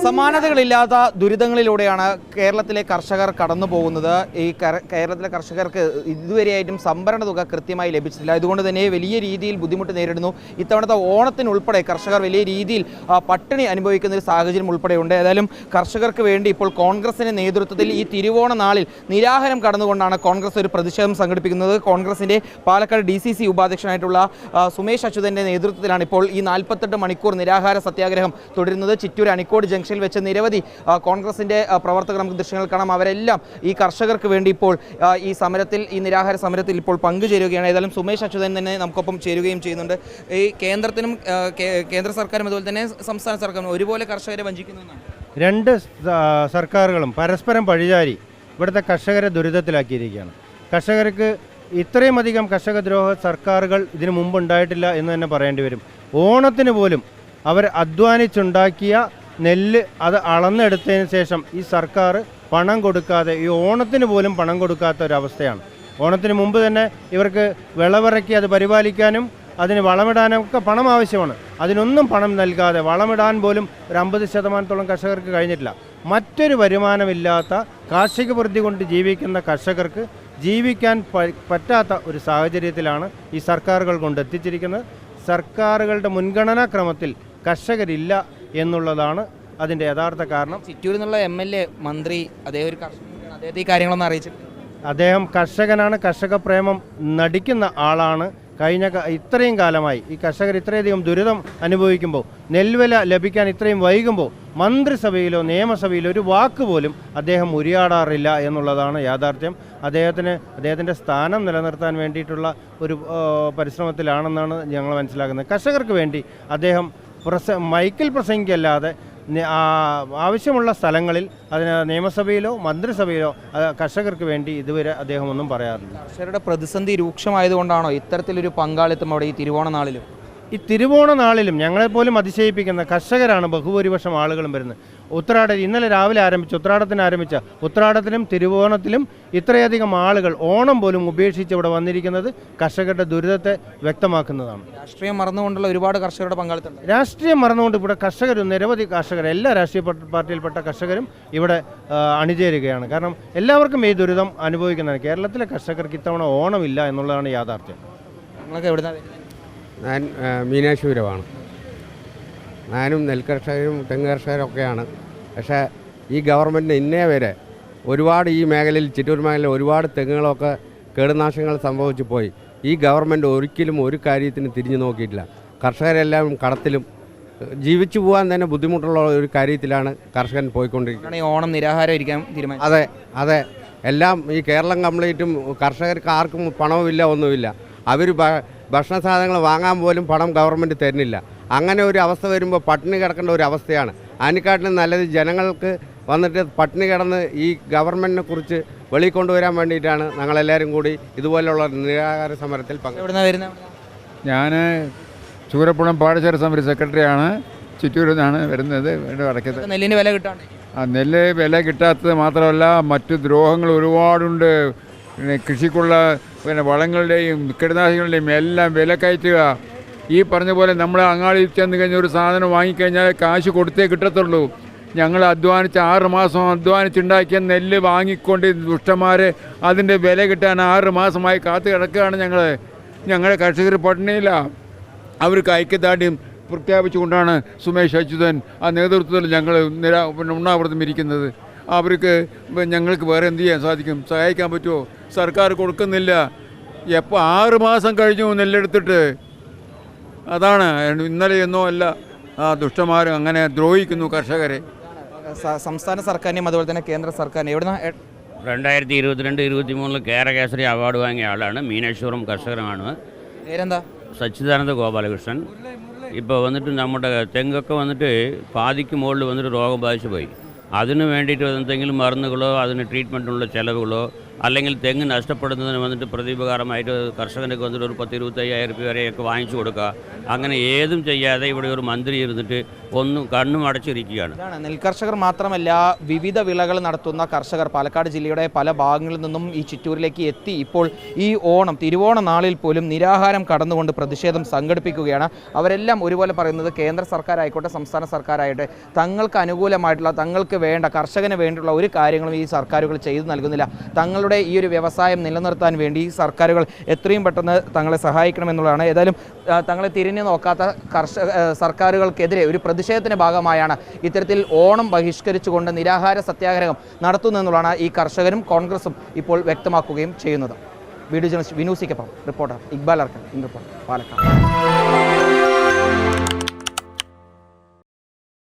സമാനതകളില്ലാത്ത ദുരിതങ്ങളിലൂടെയാണ് കേരളത്തിലെ കർഷകർ കടന്നു പോകുന്നത്. ഈ കേരളത്തിലെ കർഷകർക്ക് ഇതുവരെയായിട്ടും സംഭരണ തുക കൃത്യമായി ലഭിച്ചിട്ടില്ല. ഇതുകൊണ്ട് തന്നെ വലിയ രീതിയിൽ ബുദ്ധിമുട്ട് നേരിടുന്നു. ഇത്തവണത്തെ ഓണത്തിനുൾപ്പെടെ കർഷകർ വലിയ രീതിയിൽ പട്ടിണി അനുഭവിക്കുന്ന ഒരു സാഹചര്യം ഉൾപ്പെടെയുണ്ട്. ഏതായാലും കർഷകർക്ക് വേണ്ടി ഇപ്പോൾ കോൺഗ്രസിൻ്റെ നേതൃത്വത്തിൽ ഈ തിരുവോണ നാളിൽ നിരാഹാരം കടന്നുകൊണ്ടാണ് കോൺഗ്രസ് ഒരു പ്രതിഷേധം സംഘടിപ്പിക്കുന്നത്. കോൺഗ്രസിൻ്റെ പാലക്കാട് DCC ഉപാധ്യക്ഷനായിട്ടുള്ള സുമേഷ് അച്യുതൻ്റെ നേതൃത്വത്തിലാണ് ഇപ്പോൾ ഈ 48 മണിക്കൂർ നിരാഹാര സത്യാഗ്രഹം തുടരുന്നത്. ചിറ്റൂർ അണിക്കോട് ജംഗ്ഷനിൽ വെച്ച് നിരവധി കോൺഗ്രസിൻ്റെ പ്രവർത്തകർ നമുക്ക് ദൃശ്യങ്ങൾ കാണാം. അവരെല്ലാം ഈ കർഷകർക്ക് വേണ്ടി ഇപ്പോൾ ഈ സമരത്തിൽ, ഈ നിരാഹാര സമരത്തിൽ ഇപ്പോൾ പങ്കുചേരുകയാണ്. ഏതായാലും സുമേഷ് അച്യുതൻ തന്നെ നമുക്കൊപ്പം ചേരുകയും ചെയ്യുന്നുണ്ട്. ഈ കേന്ദ്രത്തിനും കേന്ദ്ര സർക്കാരും അതുപോലെ തന്നെ സംസ്ഥാന സർക്കാരും ഒരുപോലെ കർഷകരെ വഞ്ചിക്കുന്നതാണ്. രണ്ട് സർക്കാരുകളും പരസ്പരം പഴിചാരി ഇവിടുത്തെ കർഷകരെ ദുരിതത്തിലാക്കിയിരിക്കുകയാണ്. കർഷകർക്ക് ഇത്രയും അധികം കർഷകദ്രോഹ സർക്കാരുകൾ ഇതിനു മുമ്പ് ഉണ്ടായിട്ടില്ല എന്ന് തന്നെ പറയേണ്ടി വരും. ഓണത്തിന് പോലും അവർ അധ്വാനിച്ചുണ്ടാക്കിയ നെല്ല് അത് അളന്നെടുത്തതിന് ശേഷം ഈ സർക്കാർ പണം കൊടുക്കാതെ, ഈ ഓണത്തിന് പോലും പണം കൊടുക്കാത്ത ഒരവസ്ഥയാണ്. ഓണത്തിന് മുമ്പ് തന്നെ ഇവർക്ക് വിളവിറക്കി അത് പരിപാലിക്കാനും അതിന് വളമിടാനും ഒക്കെ പണം ആവശ്യമാണ്. അതിനൊന്നും പണം നൽകാതെ വളമിടാൻ പോലും ഒരു 50% കർഷകർക്ക് കഴിഞ്ഞിട്ടില്ല. മറ്റൊരു വരുമാനമില്ലാത്ത കാർഷിക വൃത്തി കൊണ്ട് ജീവിക്കുന്ന കർഷകർക്ക് ജീവിക്കാൻ പറ്റാത്ത ഒരു സാഹചര്യത്തിലാണ് ഈ സർക്കാരുകൾ കൊണ്ടെത്തിച്ചിരിക്കുന്നത്. സർക്കാരുകളുടെ മുൻഗണനാ ക്രമത്തിൽ കർഷകരില്ല എന്നുള്ളതാണ് അതിൻ്റെ യഥാർത്ഥ കാരണം. ചിറ്റൂരിൽ നിന്നുള്ള MLA മന്ത്രി അദ്ദേഹം ഒരു കർഷകനാണ്. അദ്ദേഹത്തെ ഈ കാര്യങ്ങളൊന്നും അറിയിച്ചിട്ടില്ല. അദ്ദേഹം കർഷകനാണ്, കർഷക പ്രേമം നടിക്കുന്ന ആളാണ്. ഇത്രയും കാലമായി ഈ കർഷകർ ഇത്രയധികം ദുരിതം അനുഭവിക്കുമ്പോൾ, നെൽവില ലഭിക്കാൻ ഇത്രയും വൈകുമ്പോൾ മന്ത്രിസഭയിലോ നിയമസഭയിലോ ഒരു വാക്ക് പോലും അദ്ദേഹം ഉരിയാടാറില്ല എന്നുള്ളതാണ് യാഥാർത്ഥ്യം. അദ്ദേഹത്തിൻ്റെ സ്ഥാനം നിലനിർത്താൻ വേണ്ടിയിട്ടുള്ള ഒരു പരിശ്രമത്തിലാണെന്നാണ് ഞങ്ങൾ മനസ്സിലാക്കുന്നത്. കർഷകർക്ക് വേണ്ടി അദ്ദേഹം മൈക്കിൽ പ്രസംഗിക്കല്ലാതെ ആവശ്യമുള്ള സ്ഥലങ്ങളിൽ അതിന് നിയമസഭയിലോ മന്ത്രിസഭയിലോ കർഷകർക്ക് വേണ്ടി ഇതുവരെ അദ്ദേഹം ഒന്നും പറയാറില്ല. കർഷകരുടെ പ്രതിസന്ധി രൂക്ഷമായതുകൊണ്ടാണോ ഇത്തരത്തിലൊരു പങ്കാളിത്തം അവിടെ ഈ തിരുവോണ നാളിലും? ഈ തിരുവോണ നാളിലും ഞങ്ങളെപ്പോലും അതിശയിപ്പിക്കുന്ന കർഷകരാണ് ബഹുഭൂരിപക്ഷം ആളുകളും വരുന്നത്. ഇന്നലെ രാവിലെ ആരംഭിച്ച ഉത്രാടത്തിലും തിരുവോണത്തിലും ഇത്രയധികം ആളുകൾ ഓണം പോലും ഉപേക്ഷിച്ച് ഇവിടെ വന്നിരിക്കുന്നത് കർഷകരുടെ ദുരിതത്തെ വ്യക്തമാക്കുന്നതാണ്. രാഷ്ട്രീയം മറന്നുകൊണ്ടുള്ള ഒരുപാട് കർഷകരുടെ പങ്കാളിത്തം. രാഷ്ട്രീയം മറന്നുകൊണ്ട് ഇവിടെ നിരവധി കർഷകർ, എല്ലാ രാഷ്ട്രീയ പാർട്ടിയിൽപ്പെട്ട കർഷകരും ഇവിടെ അണിചേരുകയാണ്. കാരണം എല്ലാവർക്കും ഈ ദുരിതം അനുഭവിക്കുന്നതാണ്. കേരളത്തിലെ കർഷകർക്ക് ഇത്തവണ ഓണമില്ല എന്നുള്ളതാണ് യാഥാർത്ഥ്യം. നിങ്ങളൊക്കെ എവിടെ നിന്നാണ്? ഞാൻ മീനാശൂരമാണ്. ഞാനും നെൽകർഷകരും തെങ്ങ് കർഷകരൊക്കെയാണ്. പക്ഷേ ഈ ഗവൺമെൻറ്റിന് ഇന്നേ വരെ ഒരുപാട് ഈ മേഖലയിൽ, ചിറ്റൂർ മേഖലയിൽ ഒരുപാട് തെങ്ങുകളൊക്കെ കേടുനാശങ്ങൾ സംഭവിച്ചു പോയി. ഈ ഗവൺമെൻറ് ഒരിക്കലും ഒരു കാര്യത്തിന് തിരിഞ്ഞു നോക്കിയിട്ടില്ല. കർഷകരെല്ലാം കടത്തിലും ജീവിച്ചു പോകാൻ തന്നെ ബുദ്ധിമുട്ടുള്ള ഒരു കാര്യത്തിലാണ് കർഷകൻ പോയിക്കൊണ്ടിരിക്കുന്നത്. ഓണം നിരാഹാരം ഇരിക്കാൻ തീരുമാനിച്ചു. അതെ എല്ലാം ഈ കേരളം കംപ്ലീറ്റും കർഷകർക്ക് ആർക്കും പണവുമില്ല, ഒന്നുമില്ല. അവർ ഭക്ഷണ സാധനങ്ങൾ വാങ്ങാൻ പോലും പണം ഗവൺമെൻറ് തരുന്നില്ല. അങ്ങനെ ഒരു അവസ്ഥ വരുമ്പോൾ പട്ടിണി കിടക്കേണ്ട ഒരു അവസ്ഥയാണ്. അതിനെക്കാട്ടിലും നല്ലത് ജനങ്ങൾക്ക് വന്നിട്ട് പട്ടിണി കിടന്ന് ഈ ഗവൺമെൻറ്റിനെ കുറിച്ച് വെളിയിൽ കൊണ്ടുവരാൻ വേണ്ടിയിട്ടാണ് ഞങ്ങളെല്ലാവരും കൂടി ഇതുപോലെയുള്ള നിരാഹാര സമരത്തിൽ പങ്കെടുക്കുന്നത്. ഞാൻ ചൂരപ്പുഴം പാടശേഖര സമിതി സെക്രട്ടറിയാണ്. ചിറ്റൂരിൽ നിന്നാണ് വരുന്നത്. വടക്കത്ത് നെല്ലിന് വില കിട്ടാണ്. നെല്ല് വില കിട്ടാത്തത് മാത്രമല്ല, മറ്റു ദ്രോഹങ്ങൾ ഒരുപാടുണ്ട്. കൃഷിക്കുള്ള വളങ്ങളുടെയും കീടനാശികളുടെയും എല്ലാം വില കയറ്റുക. ഈ പറഞ്ഞ പോലെ നമ്മൾ അങ്ങാടിയിൽ ചെന്ന് കഴിഞ്ഞാൽ ഒരു സാധനം വാങ്ങിക്കഴിഞ്ഞാൽ കാശ് കൊടുത്തേ കിട്ടത്തുള്ളൂ. ഞങ്ങൾ 6 മാസം അധ്വാനിച്ചുണ്ടാക്കിയ നെല്ല് വാങ്ങിക്കൊണ്ട് ദുഷ്ടന്മാർ അതിൻ്റെ വില കിട്ടാൻ 6 മാസമായി കാത്തു കിടക്കുകയാണ്. ഞങ്ങളുടെ കർഷകർ പട്ടിണിയില്ല. അവർക്ക് ഐക്യദാർഢ്യം പ്രഖ്യാപിച്ചുകൊണ്ടാണ് സുമേഷ് അച്യുതൻ ആ നേതൃത്വത്തിൽ ഞങ്ങൾ ഉണ്ണാവൃതം ഇരിക്കുന്നത്. അവർക്ക് ഞങ്ങൾക്ക് വേറെ എന്ത് ചെയ്യാൻ സാധിക്കും? സഹായിക്കാൻ പറ്റുമോ? സർക്കാർ കൊടുക്കുന്നില്ല. 6 മാസം കഴിഞ്ഞു നെല്ലെടുത്തിട്ട്. അതാണ് ഇന്നലെ എന്നോ അല്ല, ദുഷ്ടന്മാർ അങ്ങനെ ദ്രോഹിക്കുന്നു കർഷകരെ. സംസ്ഥാന സർക്കാരിനെയും അതുപോലെ തന്നെ കേന്ദ്ര സർക്കാരിനെ 2022-23 കേരളകേസരി അവാർഡ് വാങ്ങിയ ആളാണ്. മീനാക്ഷൂറും കർഷകരുമാണ്. പേരെന്താ? സച്ചിദാനന്ദ ഗോപാലകൃഷ്ണൻ. ഇപ്പോൾ വന്നിട്ട് നമ്മുടെ തെങ്ങൊക്കെ വന്നിട്ട് പാതിക്ക് മുകളിൽ വന്നിട്ട് രോഗം ബാധിച്ചു പോയി. അതിന് വേണ്ടിയിട്ട് എന്തെങ്കിലും മരുന്നുകളോ അതിന് ട്രീറ്റ്മെൻറ്റിനുള്ള ചിലവുകളോ അല്ലെങ്കിൽ തെങ്ങ് നഷ്ടപ്പെടുന്നതിന് വന്നിട്ട് പ്രതിപകാരമായിട്ട് കർഷകനൊക്കെ വന്നിട്ട് ഒരു 10-25,000 രൂപ വരെയൊക്കെ വാങ്ങിച്ചു കൊടുക്കുക. അങ്ങനെ ഏതും ചെയ്യാതെ ഇവിടെ ഒരു മന്ത്രി ഇരുന്നിട്ട് ഒന്നും കണ്ണും അടച്ചിരിക്കുകയാണ്. നെൽകർഷകർ മാത്രമല്ല, വിവിധ വിളകൾ നടത്തുന്ന കർഷകർ പാലക്കാട് ജില്ലയുടെ പല ഭാഗങ്ങളിൽ നിന്നും ഈ ചിറ്റൂരിലേക്ക് എത്തി ഇപ്പോൾ ഈ തിരുവോണ നാളിൽ പോലും നിരാഹാരം കടന്നുകൊണ്ട് പ്രതിഷേധം സംഘടിപ്പിക്കുകയാണ്. അവരെല്ലാം ഒരുപോലെ പറയുന്നത് കേന്ദ്ര സർക്കാരായിക്കോട്ടെ സംസ്ഥാന സർക്കാരായിട്ടെ തങ്ങൾക്ക് അനുകൂലമായിട്ടുള്ള, തങ്ങൾക്ക് വേണ്ട, കർഷകന് വേണ്ടിയുള്ള ഒരു കാര്യങ്ങളും ഈ സർക്കാരുകൾ ചെയ്തു നൽകുന്നില്ല. തങ്ങളുടെ ഈ ഒരു വ്യവസായം നിലനിർത്താൻ വേണ്ടി ഈ സർക്കാരുകൾ എത്രയും പെട്ടെന്ന് തങ്ങളെ സഹായിക്കണമെന്നുള്ളതാണ്. ഏതായാലും തങ്ങളെ തിരിഞ്ഞു നോക്കാത്ത സർക്കാരുകൾക്കെതിരെ ഒരു പ്രതിഷേധത്തിൻ്റെ ഭാഗമായാണ് ഇത്തരത്തിൽ ഓണം ബഹിഷ്കരിച്ചുകൊണ്ട് നിരാഹാര സത്യാഗ്രഹം നടത്തുന്നതെന്നുള്ളതാണ് ഈ കർഷകരും കോൺഗ്രസും ഇപ്പോൾ വ്യക്തമാക്കുകയും ചെയ്യുന്നത്. വീഡിയോ ജേർണലിസ്റ്റ് വിനൂസിക്കൊപ്പം റിപ്പോർട്ടർ ഇക്ബാൽ അർക്കൻ, റിപ്പോർട്ടർ പാലക്കാട്.